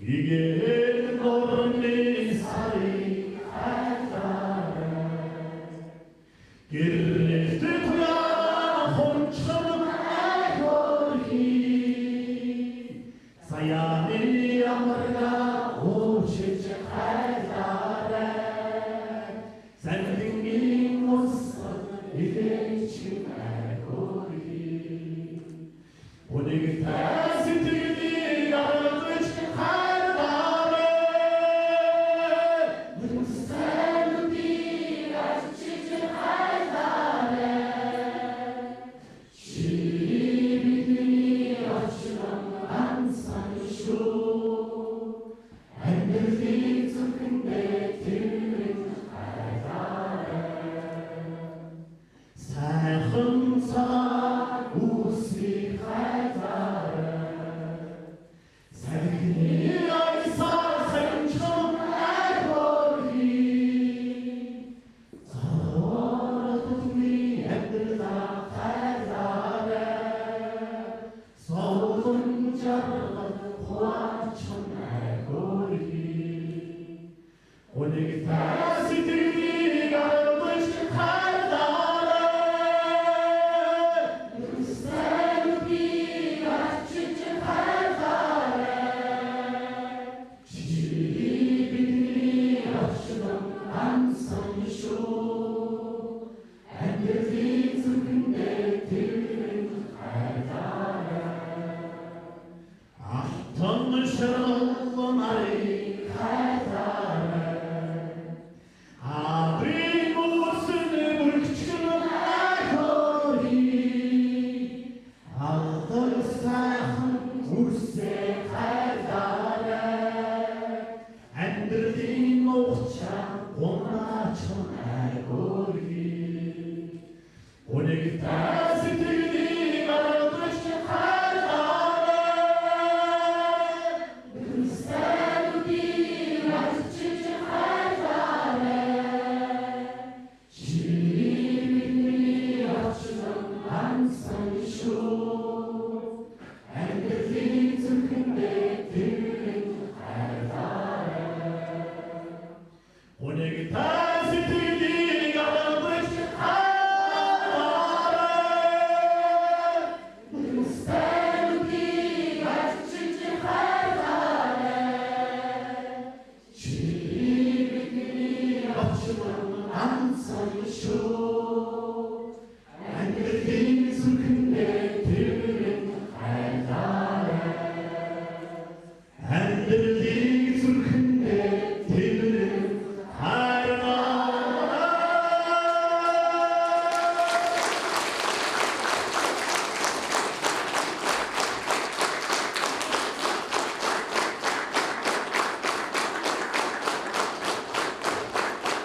이게 너를 사이 길을 듣고야 혼처럼 알고리 사야니 아마가 오실지 알다래 생긴 모습 이게 지금 알고리 오늘 다시 들리가 끝이 알다래 무슨 살루비 아주 지금 알다래 시비들이 어처럼 안산쇼 앵글이 좀 근데 들은 알다래 살흥사 우스리 알다래 살근이 어디서 살처럼 알고리 서로 우리 애들 다 알다래 서운자로 호화천 알고리 오늘 다시 들리가 것이 알다래 살루비가 진짜 알다래 시비들이 없으면 안성쇼 앵글이 근데 들은 알다래 아tom을 새로 말이 알다래 아들이 무슨 물치는 알고리 아들 사랑 울세 알다래 앤들이 목차 공마천 알고리 오늘 다시 들리가 것이 알다래 그 살루비 아주 진짜 알다래 시비들이 어처럼 안산쇼 앵글이 좀 근데 들은 알다래 오늘 다시 들리가 것이 알다래 그 살루비 아주 진짜 알다래 시비들이 어처럼 안산쇼 앵글이 좀 근데 들은 알다래 앵글이 좀 근데 들은 알다래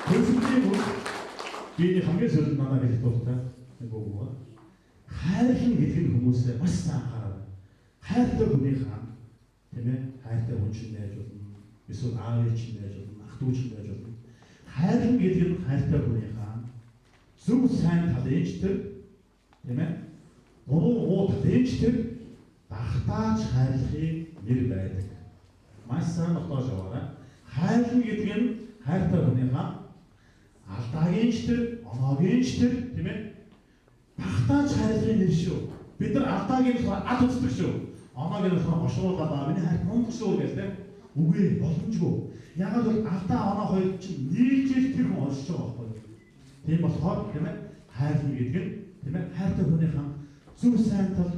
교수님이 뭐 비니 한개서 만나게 됐다 보고 하얀 게든 хүмүүс에 왔다 하얀 분이가 때문에 하얀 원춘 내줬음 미소 아의 친 내줬음 악도 친 내줬음 하얀 게든 하얀 분이가 좀 сайн талынчтэр 때문에 moo талынчтэр багтааж хайрлахыг нэр байдаг. Маш сайн тогтоож байгаа. Хайрлан гэдэг нь хайртай хүнийхээ алдаагийн чтэр, оноогийн чтэр тийм ээ багтааж хайрлахыг нэр шүү. Бид нар алдаагийн ад үздэг шүү. Оноогийн гошгуулаад байгаа. Миний хайр мундаг шүү гэж тийм. Үгүй боломжгүй. Ягаад бол алдаа оноо хоёр чинь нийлжэл тэр хүн олж байгаа байхгүй. Тийм болохоор тийм ээ хайрлан гэдэг нь тийм ээ хайртай хүнийхээ зөв сайн тал,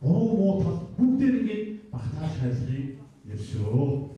буруу муу тал бүгдээр ингэ багтааж хайрлахыг нэр шүү.